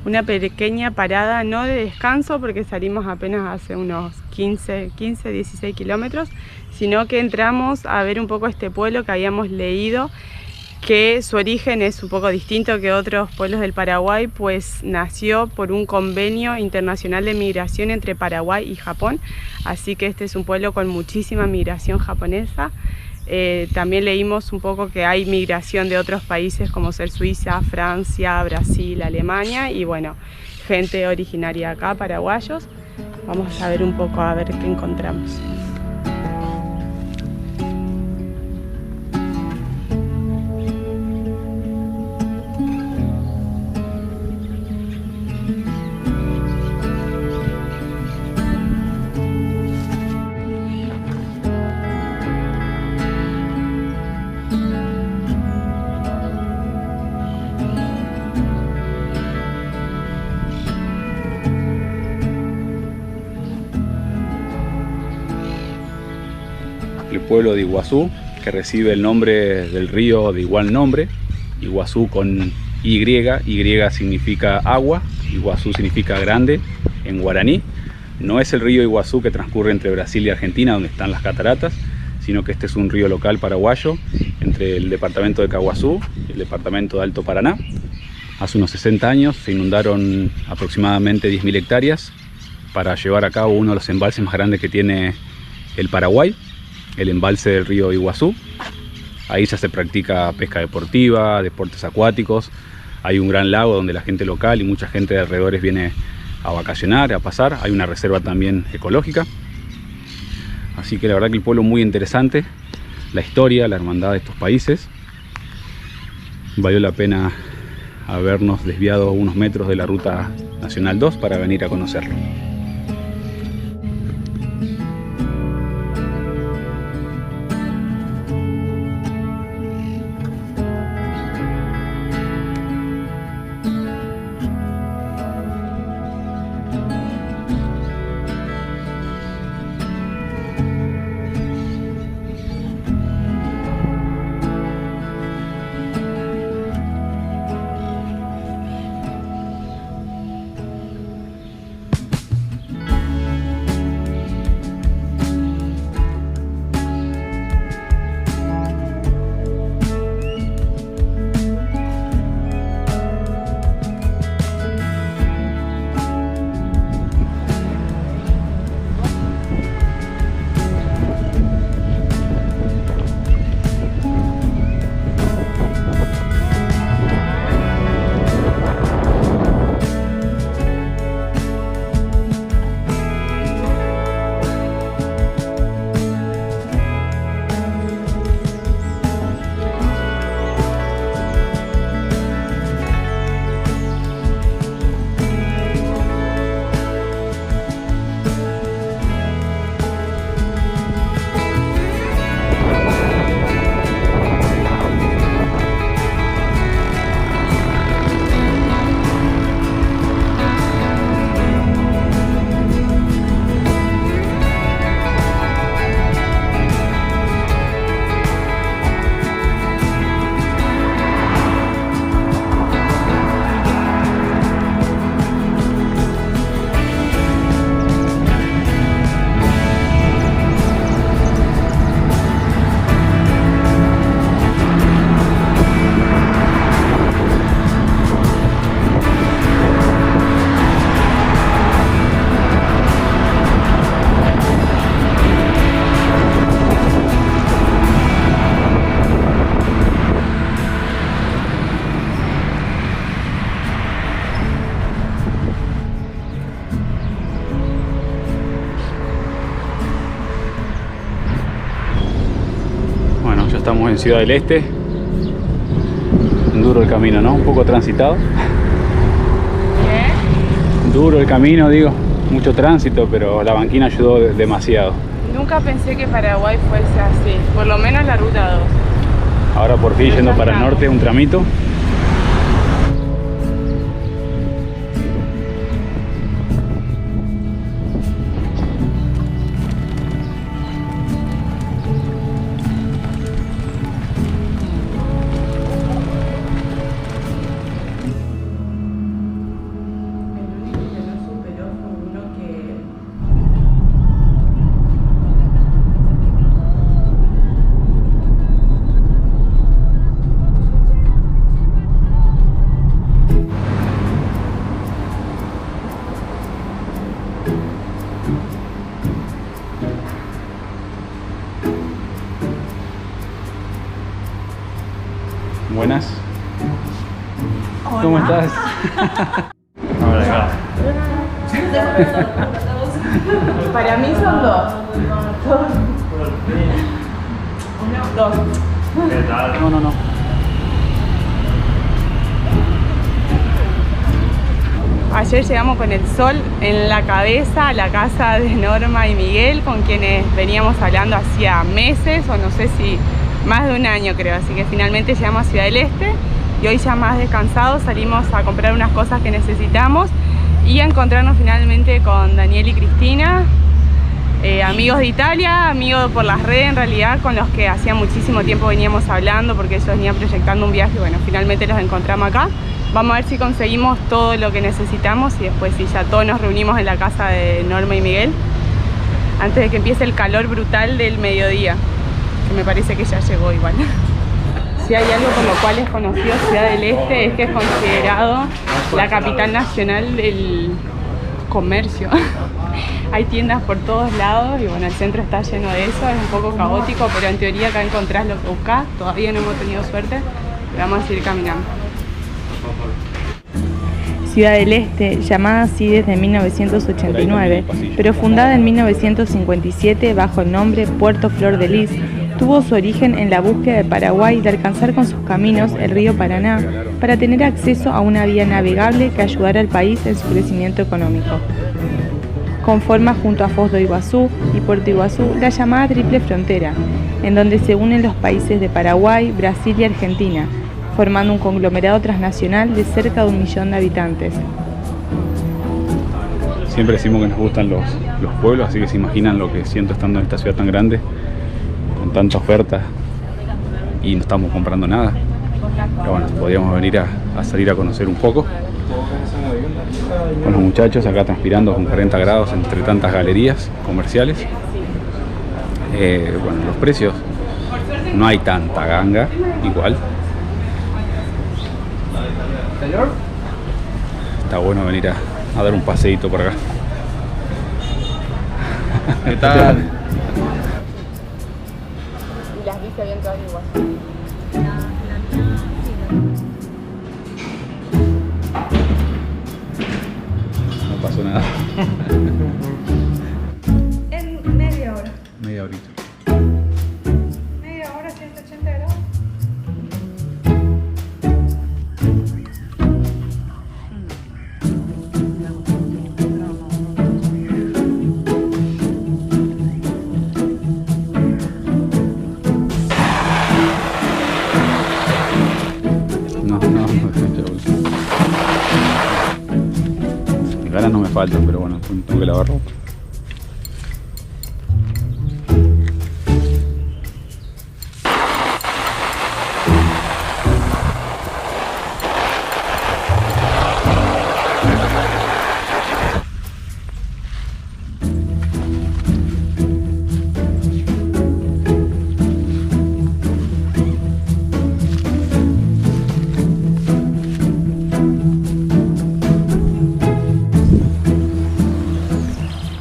una pequeña parada, no de descanso porque salimos apenas hace unos 15, 16 kilómetros, sino que entramos a ver un poco este pueblo que habíamos leído, que su origen es un poco distinto que otros pueblos del Paraguay, pues nació por un convenio internacional de migración entre Paraguay y Japón, así que este es un pueblo con muchísima migración japonesa. También leímos un poco que hay migración de otros países como ser Suiza, Francia, Brasil, Alemania y bueno, gente originaria acá, paraguayos. Vamos a ver un poco a ver qué encontramos. El pueblo de Iguazú, que recibe el nombre del río de igual nombre, Iguazú con Y, Y significa agua, Iguazú significa grande en guaraní. No es el río Iguazú que transcurre entre Brasil y Argentina, donde están las cataratas, sino que este es un río local paraguayo entre el departamento de Caguazú y el departamento de Alto Paraná. Hace unos 60 años se inundaron aproximadamente 10.000 hectáreas para llevar a cabo uno de los embalses más grandes que tiene el Paraguay, el embalse del río Iguazú. Ahí ya se practica pesca deportiva, deportes acuáticos. Hay un gran lago donde la gente local y mucha gente de alrededores viene a vacacionar, a pasar. Hay una reserva también ecológica. Así que la verdad que el pueblo muy interesante. La historia, la hermandad de estos países. Valió la pena habernos desviado unos metros de la ruta nacional 2 para venir a conocerlo. Estamos en Ciudad del Este. Duro el camino, ¿no? Un poco transitado. ¿Qué? Duro el camino, digo. Mucho tránsito, pero la banquina ayudó demasiado. Nunca pensé que Paraguay fuese así, por lo menos la ruta 2. Ahora por fin yendo para el norte, un tramito. Buenas. Hola. ¿Cómo estás? Hola. Para mí son dos. Dos. ¿Qué tal? No. Ayer llegamos con el sol en la cabeza a la casa de Norma y Miguel, con quienes veníamos hablando hacía meses, o no sé si más de un año creo, así que finalmente llegamos a Ciudad del Este y hoy ya más descansados salimos a comprar unas cosas que necesitamos y a encontrarnos finalmente con Daniel y Cristina, amigos de Italia, amigos por las redes en realidad, con los que hacía muchísimo tiempo veníamos hablando porque ellos venían proyectando un viaje y bueno, finalmente los encontramos acá. Vamos a ver si conseguimos todo lo que necesitamos y después si ya todos nos reunimos en la casa de Norma y Miguel antes de que empiece el calor brutal del mediodía, que me parece que ya llegó igual. Si hay algo por lo cual es conocido Ciudad del Este es que es considerado la capital nacional del comercio. Hay tiendas por todos lados y bueno, el centro está lleno de eso, es un poco caótico, pero en teoría acá encontrás lo que buscás. Todavía no hemos tenido suerte, pero vamos a seguir caminando. Ciudad del Este, llamada así desde 1989, pero fundada en 1957 bajo el nombre Puerto Flor de Lis, tuvo su origen en la búsqueda de Paraguay de alcanzar con sus caminos el río Paraná para tener acceso a una vía navegable que ayudara al país en su crecimiento económico. Conforma junto a Foz do Iguazú y Puerto Iguazú la llamada Triple Frontera, en donde se unen los países de Paraguay, Brasil y Argentina, formando un conglomerado transnacional de cerca de 1 millón de habitantes. Siempre decimos que nos gustan los pueblos, así que se imaginan lo que siento estando en esta ciudad tan grande, con tanta oferta y no estamos comprando nada. Pero bueno, podríamos venir a salir a conocer un poco. Con los muchachos acá transpirando con 40 grados entre tantas galerías comerciales. Bueno, los precios no hay tanta ganga igual. Está bueno venir a dar un paseíto por acá. ¿Qué tal? Y las vi se habían todas igual. No pasó nada. En media hora. Media horita. Media hora, 180 grados. Ganas no me faltan, pero bueno, tengo que lavar ropa.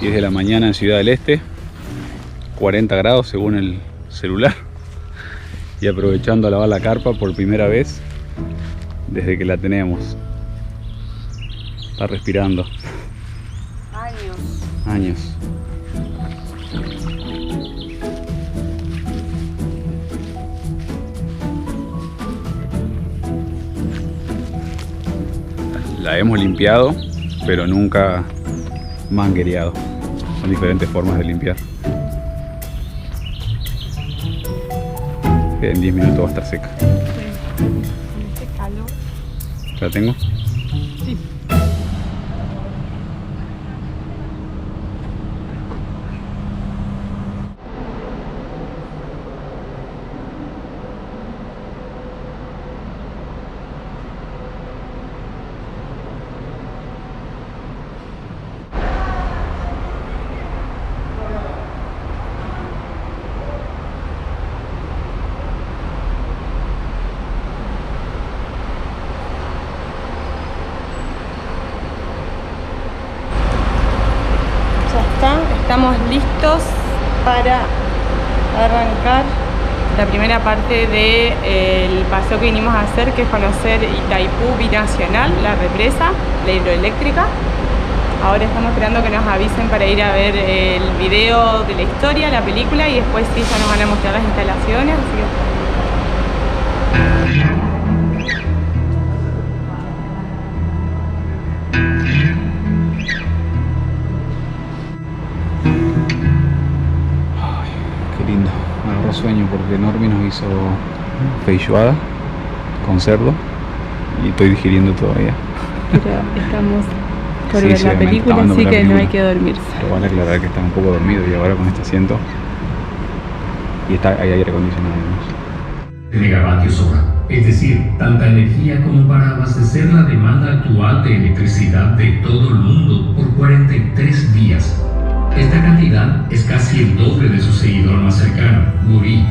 De la mañana en Ciudad del Este, 40 grados según el celular, y aprovechando a lavar la carpa por primera vez desde que la tenemos. Está respirando. Años. La hemos limpiado, pero nunca manguereado. Son diferentes formas de limpiar. En 10 minutos va a estar seca. Sí. Este calor. ¿La tengo? Sí. Estamos listos para arrancar la primera parte del paseo que vinimos a hacer, que es conocer Itaipú Binacional, la represa, la hidroeléctrica. Ahora estamos esperando que nos avisen para ir a ver el video de la historia, la película, y después sí ya nos van a mostrar las instalaciones. Así que... Qué lindo, me agarró sueño porque Normi nos hizo feijoada con cerdo y estoy digiriendo todavía. Pero estamos por Sí, ver sí, la obviamente, película, estamos así viendo la que no hay película. que dormirse. Pero vale aclarar que está un poco dormido y ahora con este asiento y hay aire acondicionado además. Megavatios hora, es decir, tanta energía como para abastecer la demanda actual de electricidad de todo el mundo por 43 días. Esta cantidad es casi el doble de su seguidor más cercano, Muri.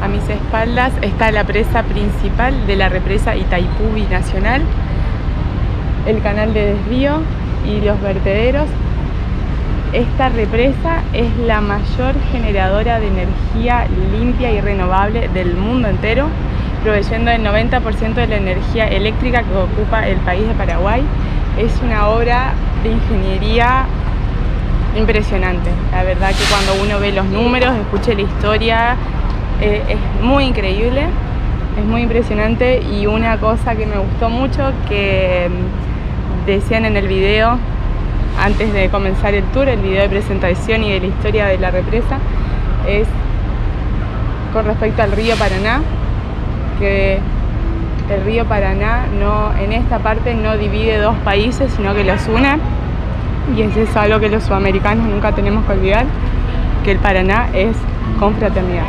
A mis espaldas está la presa principal de la represa Itaipú Binacional, el canal de desvío y los vertederos. Esta represa es la mayor generadora de energía limpia y renovable del mundo entero, proveyendo el 90% de la energía eléctrica que ocupa el país de Paraguay. Es una obra de ingeniería impresionante. La verdad que cuando uno ve los números, escucha la historia, es muy increíble, es muy impresionante. Y una cosa que me gustó mucho, que decían en el video antes de comenzar el tour, el video de presentación y de la historia de la represa, es con respecto al río Paraná, que el río Paraná en esta parte no divide dos países, sino que los une, y es eso algo que los sudamericanos nunca tenemos que olvidar, que el Paraná es confraternidad.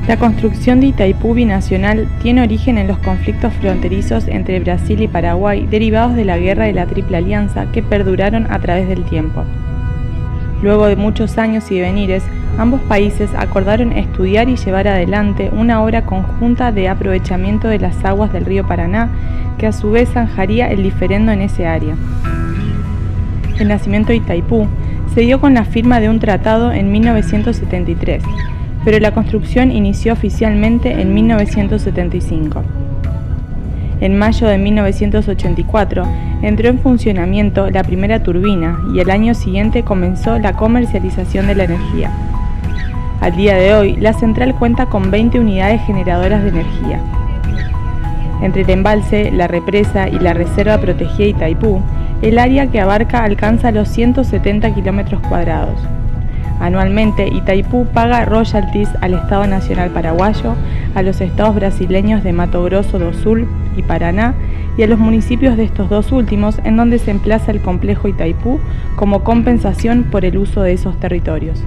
La construcción de Itaipú Binacional tiene origen en los conflictos fronterizos entre Brasil y Paraguay derivados de la Guerra de la Triple Alianza que perduraron a través del tiempo. Luego de muchos años y devenires, ambos países acordaron estudiar y llevar adelante una obra conjunta de aprovechamiento de las aguas del río Paraná, que a su vez zanjaría el diferendo en ese área. El nacimiento de Itaipú se dio con la firma de un tratado en 1973, pero la construcción inició oficialmente en 1975. En mayo de 1984 entró en funcionamiento la primera turbina y el año siguiente comenzó la comercialización de la energía. Al día de hoy, la central cuenta con 20 unidades generadoras de energía. Entre el embalse, la represa y la reserva protegida Itaipú, el área que abarca alcanza los 170 kilómetros cuadrados. Anualmente, Itaipú paga royalties al Estado Nacional Paraguayo, a los estados brasileños de Mato Grosso do Sul y Paraná, y a los municipios de estos dos últimos, en donde se emplaza el complejo Itaipú como compensación por el uso de esos territorios.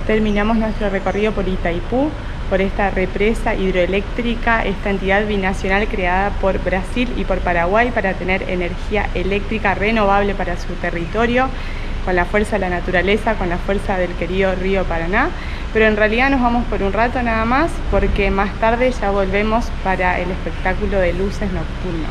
Terminamos nuestro recorrido por Itaipú, por esta represa hidroeléctrica, esta entidad binacional creada por Brasil y por Paraguay para tener energía eléctrica renovable para su territorio, con la fuerza de la naturaleza, con la fuerza del querido río Paraná. Pero en realidad nos vamos por un rato nada más, porque más tarde ya volvemos para el espectáculo de luces nocturno.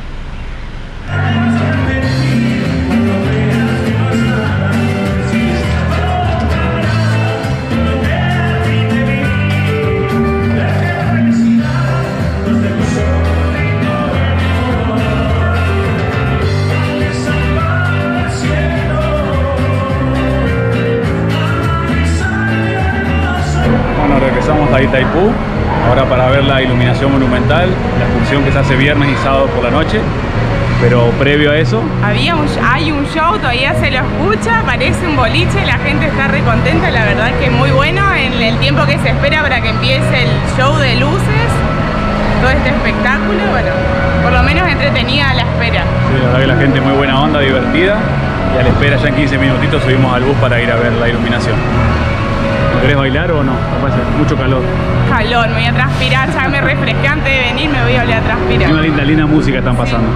Itaipú, ahora para ver la iluminación monumental, la función que se hace viernes y sábado por la noche. Pero previo a eso, hay un show, todavía se lo escucha, parece un boliche, la gente está re contenta, la verdad que muy bueno en el tiempo que se espera para que empiece el show de luces, todo este espectáculo, bueno, por lo menos entretenida a la espera. sí, la verdad que la gente muy buena onda, divertida, y a la espera ya en 15 minutitos subimos al bus para ir a ver la iluminación. ¿No querés bailar o no? Me parece mucho calor. Calor, me voy a transpirar, ya me refresqué antes de venir, me voy a volver a transpirar. Una linda música están pasando.